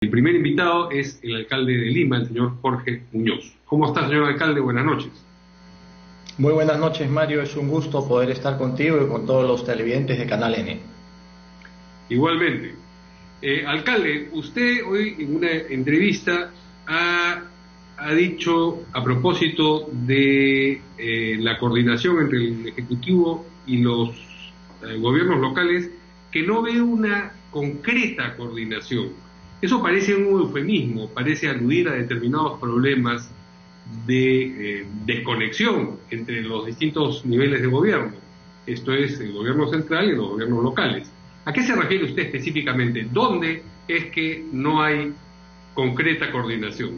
El primer invitado es el alcalde de Lima, el señor Jorge Muñoz. ¿Cómo está, señor alcalde? Buenas noches. Muy buenas noches, Mario. Es un gusto poder estar contigo y con todos los televidentes de Canal N. Igualmente. Alcalde, usted hoy en una entrevista ha dicho, a propósito de la coordinación entre el Ejecutivo y los gobiernos locales, que no ve una concreta coordinación. Eso parece un eufemismo, parece aludir a determinados problemas de desconexión entre los distintos niveles de gobierno. Esto es el gobierno central y los gobiernos locales. ¿A qué se refiere usted específicamente? ¿Dónde es que no hay concreta coordinación?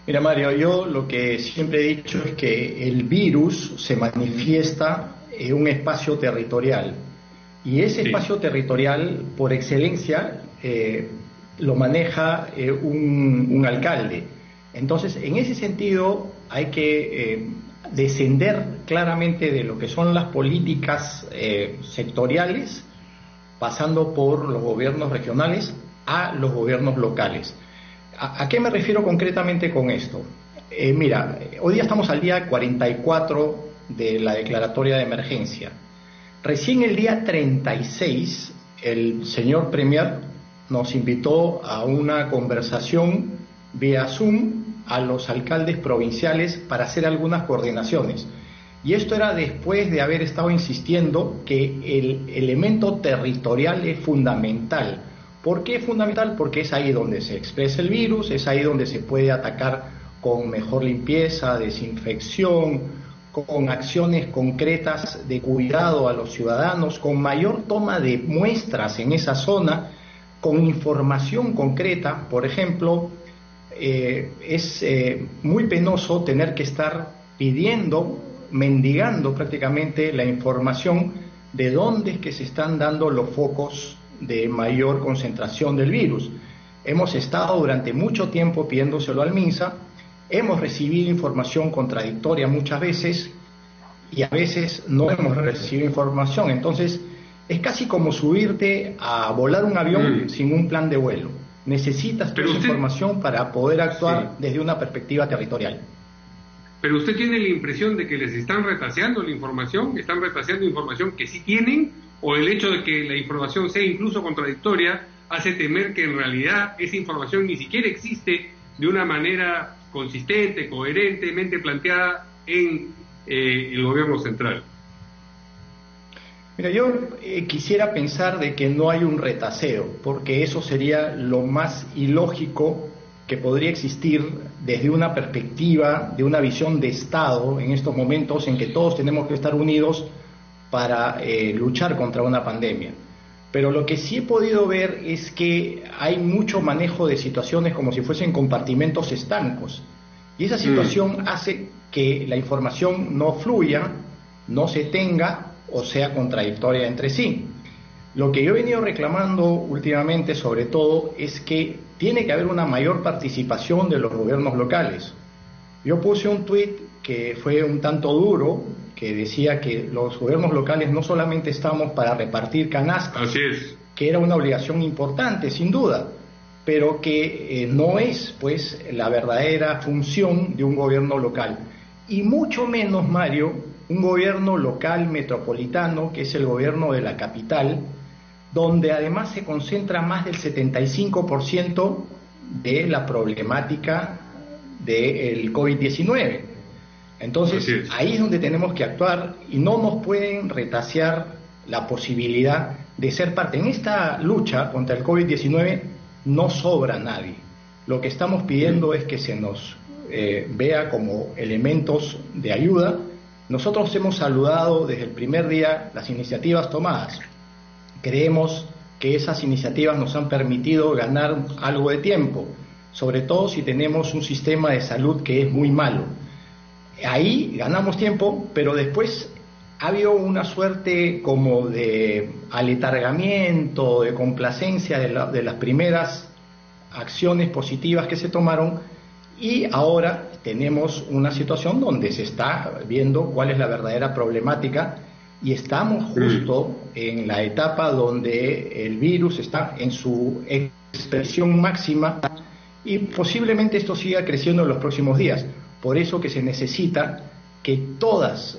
Mira, Mario, yo lo que siempre he dicho es que el virus se manifiesta en un espacio territorial. Y ese espacio territorial, por excelencia, lo maneja un alcalde. Entonces, en ese sentido, hay que descender claramente de lo que son las políticas sectoriales, pasando por los gobiernos regionales a los gobiernos locales. ¿A qué me refiero concretamente con esto? Mira, hoy día estamos al día 44 de la declaratoria de emergencia. Recién el día 36, el señor Premier nos invitó a una conversación vía Zoom a los alcaldes provinciales para hacer algunas coordinaciones. Y esto era después de haber estado insistiendo que el elemento territorial es fundamental. ¿Por qué es fundamental? Porque es ahí donde se expresa el virus, es ahí donde se puede atacar con mejor limpieza, desinfección, con acciones concretas de cuidado a los ciudadanos, con mayor toma de muestras en esa zona, con información concreta. Por ejemplo, es muy penoso tener que estar pidiendo, mendigando prácticamente la información de dónde es que se están dando los focos de mayor concentración del virus. Hemos estado durante mucho tiempo pidiéndoselo al MINSA. Hemos recibido información contradictoria muchas veces y a veces no hemos recibido información. Entonces, es casi como subirte a volar un avión sin un plan de vuelo. Necesitas toda esa información para poder actuar desde una perspectiva territorial. Pero usted tiene la impresión de que les están retaseando la información, están retaseando información que sí tienen, o el hecho de que la información sea incluso contradictoria hace temer que en realidad esa información ni siquiera existe de una manera consistente, coherentemente planteada en el gobierno central. Mira, yo quisiera pensar de que no hay un retaseo, porque eso sería lo más ilógico que podría existir desde una perspectiva, de una visión de Estado en estos momentos en que todos tenemos que estar unidos para luchar contra una pandemia. Pero lo que sí he podido ver es que hay mucho manejo de situaciones como si fuesen compartimentos estancos. Y esa situación hace que la información no fluya, no se tenga o sea contradictoria entre sí. Lo que yo he venido reclamando últimamente, sobre todo, es que tiene que haber una mayor participación de los gobiernos locales. Yo puse un tuit que fue un tanto duro, que decía que los gobiernos locales no solamente estamos para repartir canastas, así es, que era una obligación importante, sin duda, pero que no es, pues, la verdadera función de un gobierno local. Y mucho menos, Mario, un gobierno local metropolitano, que es el gobierno de la capital, donde además se concentra más del 75% de la problemática del COVID-19. Entonces, ahí es donde tenemos que actuar y no nos pueden retasear la posibilidad de ser parte. En esta lucha contra el COVID-19 no sobra nadie. Lo que estamos pidiendo es que se nos vea como elementos de ayuda. Nosotros hemos saludado desde el primer día las iniciativas tomadas. Creemos que esas iniciativas nos han permitido ganar algo de tiempo, sobre todo si tenemos un sistema de salud que es muy malo. Ahí ganamos tiempo, pero después ha habido una suerte como de aletargamiento, de complacencia de las primeras acciones positivas que se tomaron, y ahora tenemos una situación donde se está viendo cuál es la verdadera problemática y estamos justo en la etapa donde el virus está en su expresión máxima y posiblemente esto siga creciendo en los próximos días. Por eso que se necesita que todos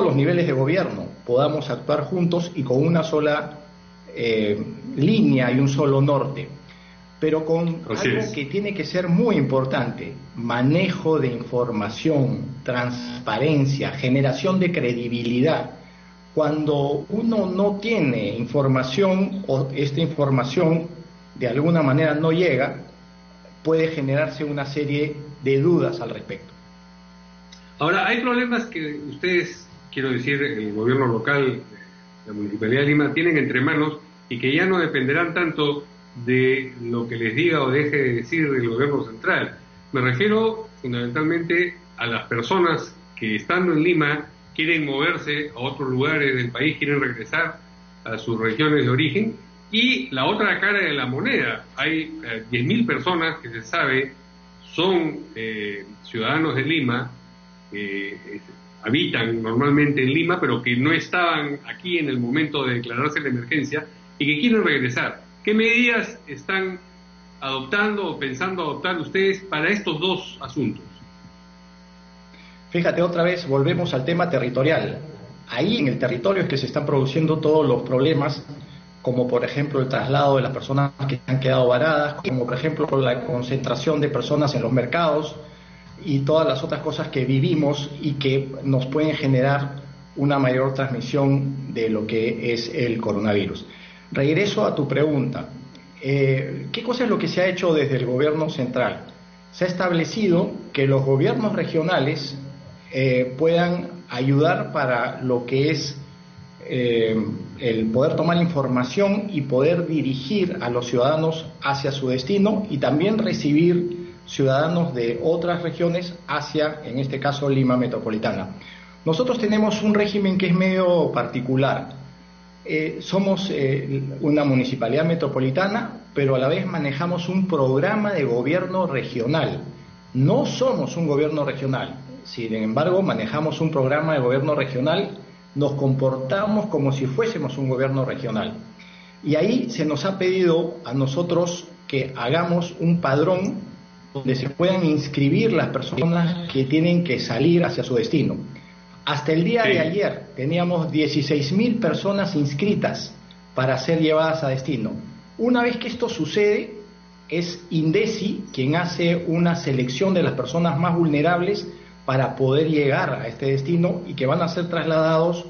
los niveles de gobierno podamos actuar juntos y con una sola línea y un solo norte, pero con algo que tiene que ser muy importante: manejo de información, transparencia, generación de credibilidad. Cuando uno no tiene información o esta información de alguna manera no llega, puede generarse una serie de dudas al respecto. Ahora, hay problemas que ustedes, quiero decir, el gobierno local, la Municipalidad de Lima, tienen entre manos y que ya no dependerán tanto de lo que les diga o deje de decir el gobierno central. Me refiero fundamentalmente a las personas que, estando en Lima, quieren moverse a otros lugares del país, quieren regresar a sus regiones de origen, y la otra cara de la moneda. Hay 10.000 personas que se sabe son ciudadanos de Lima, habitan normalmente en Lima, pero que no estaban aquí en el momento de declararse la emergencia y que quieren regresar. ¿Qué medidas están adoptando o pensando adoptar ustedes para estos dos asuntos? Fíjate, otra vez volvemos al tema territorial. Ahí en el territorio es que se están produciendo todos los problemas, como por ejemplo el traslado de las personas que han quedado varadas, como por ejemplo la concentración de personas en los mercados y todas las otras cosas que vivimos y que nos pueden generar una mayor transmisión de lo que es el coronavirus. Regreso a tu pregunta. ¿Qué cosa es lo que se ha hecho desde el gobierno central? Se ha establecido que los gobiernos regionales puedan ayudar para lo que es el poder tomar información y poder dirigir a los ciudadanos hacia su destino y también recibir ciudadanos de otras regiones hacia, en este caso, Lima Metropolitana. Nosotros tenemos un régimen que es medio particular. Somos una municipalidad metropolitana, pero a la vez manejamos un programa de gobierno regional. No somos un gobierno regional, sin embargo manejamos un programa de gobierno regional, nos comportamos como si fuésemos un gobierno regional. Y ahí se nos ha pedido a nosotros que hagamos un padrón donde se puedan inscribir las personas que tienen que salir hacia su destino. Hasta el día de ayer teníamos 16.000 personas inscritas para ser llevadas a destino. Una vez que esto sucede, es INDECI quien hace una selección de las personas más vulnerables para poder llegar a este destino y que van a ser trasladados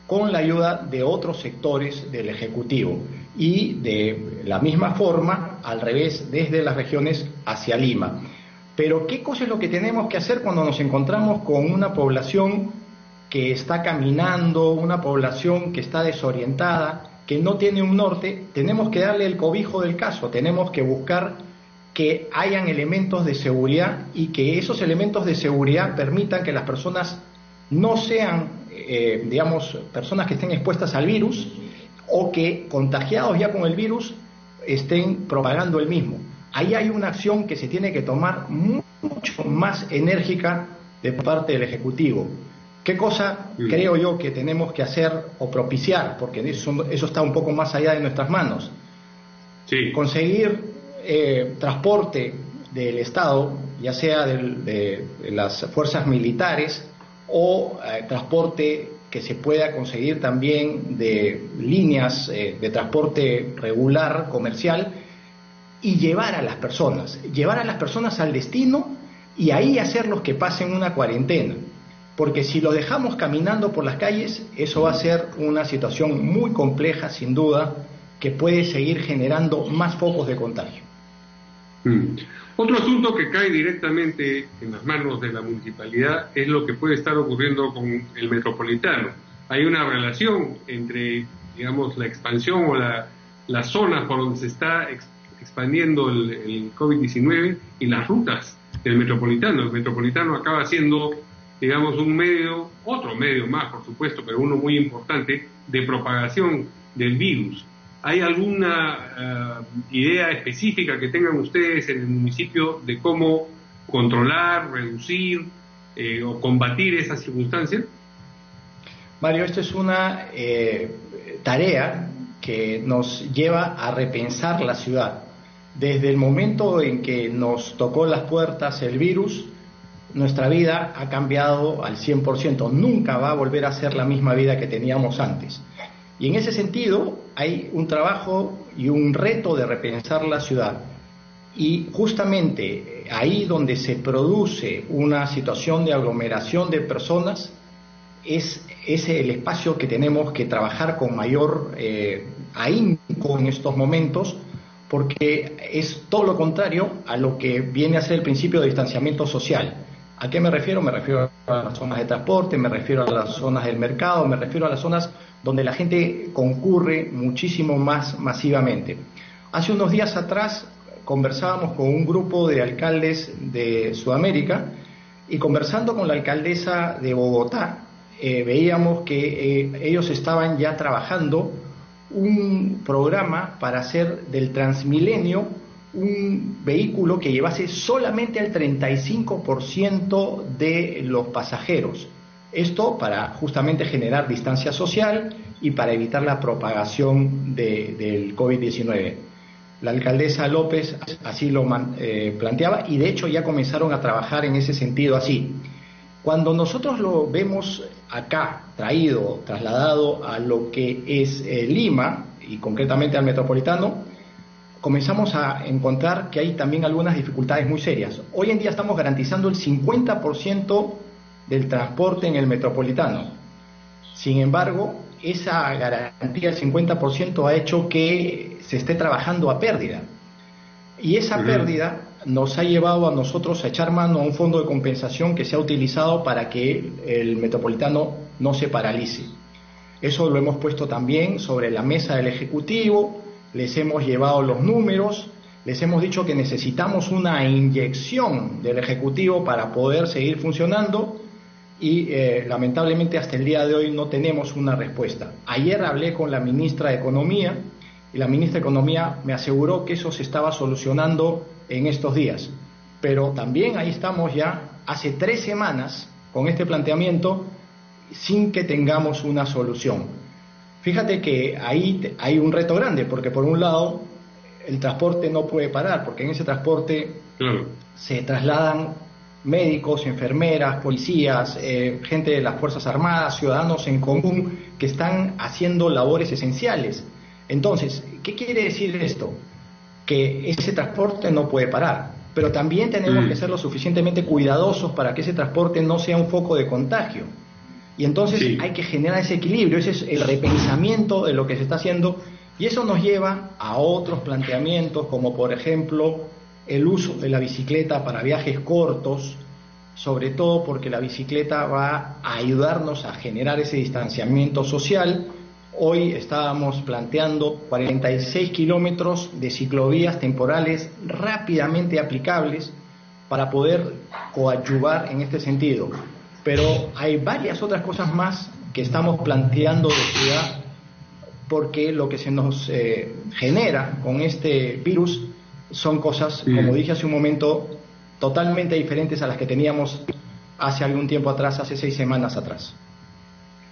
con la ayuda de otros sectores del Ejecutivo. Y de la misma forma, al revés, desde las regiones hacia Lima. Pero ¿qué cosa es lo que tenemos que hacer cuando nos encontramos con una población que está caminando, una población que está desorientada, que no tiene un norte? Tenemos que darle el cobijo del caso, tenemos que buscar que hayan elementos de seguridad y que esos elementos de seguridad permitan que las personas no sean, personas que estén expuestas al virus o que contagiados ya con el virus estén propagando el mismo. Ahí hay una acción que se tiene que tomar mucho más enérgica de parte del Ejecutivo. ¿Qué cosa creo yo que tenemos que hacer o propiciar? Porque eso está un poco más allá de nuestras manos. Sí. Conseguir transporte del Estado, ya sea de las fuerzas militares o transporte que se pueda conseguir también de líneas de transporte regular, comercial, y llevar a las personas al destino y ahí hacerlos que pasen una cuarentena. Porque si lo dejamos caminando por las calles, eso va a ser una situación muy compleja, sin duda, que puede seguir generando más focos de contagio. Otro asunto que cae directamente en las manos de la municipalidad es lo que puede estar ocurriendo con el metropolitano. Hay una relación entre, digamos, la expansión o las zonas por donde se está expandiendo el COVID-19 y las rutas del metropolitano. El metropolitano acaba siendo, digamos, otro medio más, por supuesto, pero uno muy importante, de propagación del virus. ¿Hay alguna idea específica que tengan ustedes en el municipio de cómo controlar, reducir o combatir esas circunstancias? Mario, esto es una tarea que nos lleva a repensar la ciudad. Desde el momento en que nos tocó las puertas el virus, nuestra vida ha cambiado al 100%. Nunca va a volver a ser la misma vida que teníamos antes. Y en ese sentido hay un trabajo y un reto de repensar la ciudad. Y justamente ahí donde se produce una situación de aglomeración de personas, es el espacio que tenemos que trabajar con mayor ahínco en estos momentos, porque es todo lo contrario a lo que viene a ser el principio de distanciamiento social. ¿A qué me refiero? Me refiero a las zonas de transporte, me refiero a las zonas del mercado, me refiero a las zonas donde la gente concurre muchísimo más masivamente. Hace unos días atrás conversábamos con un grupo de alcaldes de Sudamérica, y conversando con la alcaldesa de Bogotá, veíamos que ellos estaban ya trabajando un programa para hacer del Transmilenio un vehículo que llevase solamente al 35% de los pasajeros. Esto para justamente generar distancia social y para evitar la propagación del COVID-19. La alcaldesa López así lo planteaba, y de hecho ya comenzaron a trabajar en ese sentido así. Cuando nosotros lo vemos acá, trasladado a lo que es Lima, y concretamente al metropolitano, comenzamos a encontrar que hay también algunas dificultades muy serias. Hoy en día estamos garantizando el 50% del transporte en el metropolitano. Sin embargo, esa garantía del 50% ha hecho que se esté trabajando a pérdida. Y esa pérdida nos ha llevado a nosotros a echar mano a un fondo de compensación que se ha utilizado para que el metropolitano no se paralice. Eso lo hemos puesto también sobre la mesa del Ejecutivo, les hemos llevado los números, les hemos dicho que necesitamos una inyección del Ejecutivo para poder seguir funcionando, y lamentablemente hasta el día de hoy no tenemos una respuesta. Ayer hablé con la ministra de Economía, y la ministra de Economía me aseguró que eso se estaba solucionando en estos días. Pero también ahí estamos ya hace 3 semanas con este planteamiento sin que tengamos una solución. Fíjate que ahí hay un reto grande, porque por un lado el transporte no puede parar, porque en ese transporte se trasladan médicos, enfermeras, policías, gente de las Fuerzas Armadas, ciudadanos en común que están haciendo labores esenciales. Entonces, ¿qué quiere decir esto? Que ese transporte no puede parar, pero también tenemos que ser lo suficientemente cuidadosos para que ese transporte no sea un foco de contagio. Y entonces hay que generar ese equilibrio, ese es el repensamiento de lo que se está haciendo, y eso nos lleva a otros planteamientos, como por ejemplo el uso de la bicicleta para viajes cortos, sobre todo porque la bicicleta va a ayudarnos a generar ese distanciamiento social. Hoy estábamos planteando 46 kilómetros de ciclovías temporales rápidamente aplicables para poder coadyuvar en este sentido. Pero hay varias otras cosas más que estamos planteando de ciudad, porque lo que se nos genera con este virus son cosas, como dije hace un momento, totalmente diferentes a las que teníamos hace algún tiempo atrás, hace 6 semanas atrás.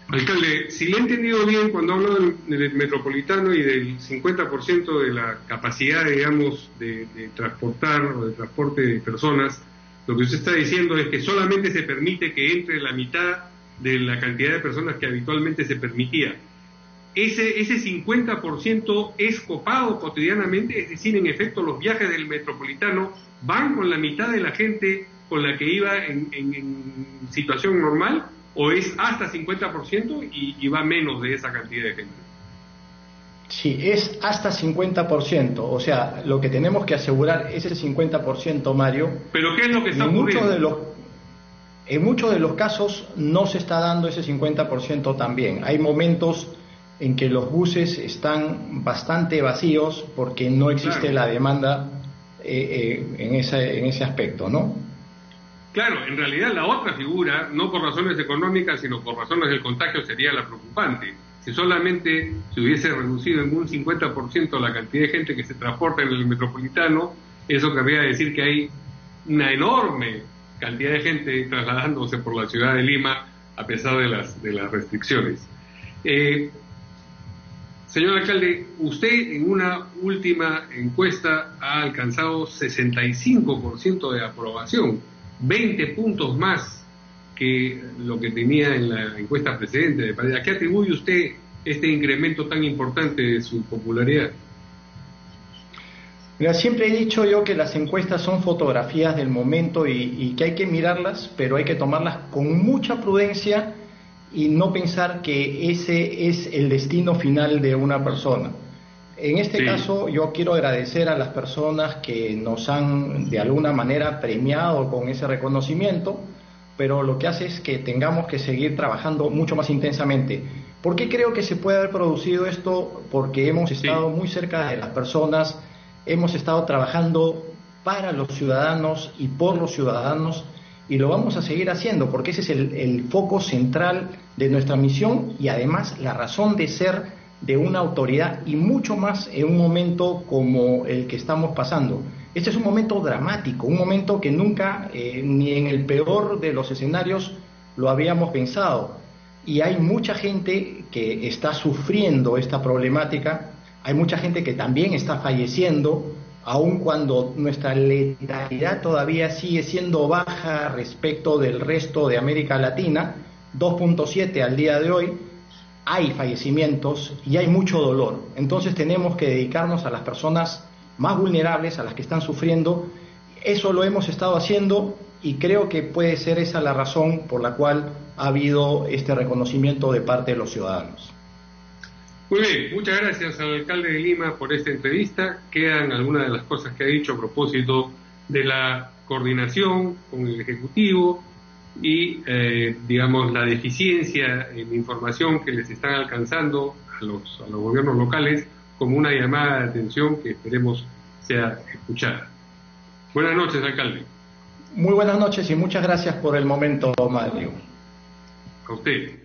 Alcalde, si le he entendido bien, cuando hablo del metropolitano y del 50% de la capacidad, digamos, de transportar o de transporte de personas, lo que usted está diciendo es que solamente se permite que entre la mitad de la cantidad de personas que habitualmente se permitía. Ese 50% es copado cotidianamente, es decir, en efecto los viajes del metropolitano van con la mitad de la gente con la que iba en situación normal, o es hasta 50% y va menos de esa cantidad de gente. Sí, es hasta 50%, o sea, lo que tenemos que asegurar es el 50%, Mario. ¿Pero qué es lo que está ocurriendo? En muchos de los casos no se está dando ese 50% también. Hay momentos en que los buses están bastante vacíos porque no existe la demanda en ese aspecto, ¿no? Claro, en realidad la otra figura, no por razones económicas, sino por razones del contagio, sería la preocupante. Si solamente se hubiese reducido en un 50% la cantidad de gente que se transporta en el metropolitano, eso querría decir que hay una enorme cantidad de gente trasladándose por la ciudad de Lima a pesar de las restricciones. Señor alcalde, usted en una última encuesta ha alcanzado 65% de aprobación, 20 puntos más que lo que tenía en la encuesta precedente. ¿A qué atribuye usted este incremento tan importante de su popularidad? Mira, siempre he dicho yo que las encuestas son fotografías del momento y que hay que mirarlas, pero hay que tomarlas con mucha prudencia y no pensar que ese es el destino final de una persona. En este caso, yo quiero agradecer a las personas que nos han de alguna manera premiado con ese reconocimiento, pero lo que hace es que tengamos que seguir trabajando mucho más intensamente. ¿Por qué creo que se puede haber producido esto? Porque hemos estado muy cerca de las personas, hemos estado trabajando para los ciudadanos y por los ciudadanos, y lo vamos a seguir haciendo porque ese es el foco central de nuestra misión y además la razón de ser de una autoridad, y mucho más en un momento como el que estamos pasando. Este es un momento dramático, un momento que nunca, ni en el peor de los escenarios, lo habíamos pensado, y hay mucha gente que está sufriendo esta problemática, hay mucha gente que también está falleciendo, aun cuando nuestra letalidad todavía sigue siendo baja respecto del resto de América Latina, 2.7 al día de hoy, hay fallecimientos y hay mucho dolor. Entonces tenemos que dedicarnos a las personas más vulnerables, a las que están sufriendo. Eso lo hemos estado haciendo y creo que puede ser esa la razón por la cual ha habido este reconocimiento de parte de los ciudadanos. Muy bien, muchas gracias al alcalde de Lima por esta entrevista. Quedan algunas de las cosas que ha dicho a propósito de la coordinación con el Ejecutivo y, digamos, la deficiencia en información que les están alcanzando a los gobiernos locales, como una llamada de atención que esperemos sea escuchada. Buenas noches, alcalde. Muy buenas noches y muchas gracias por el momento, Mario. A usted.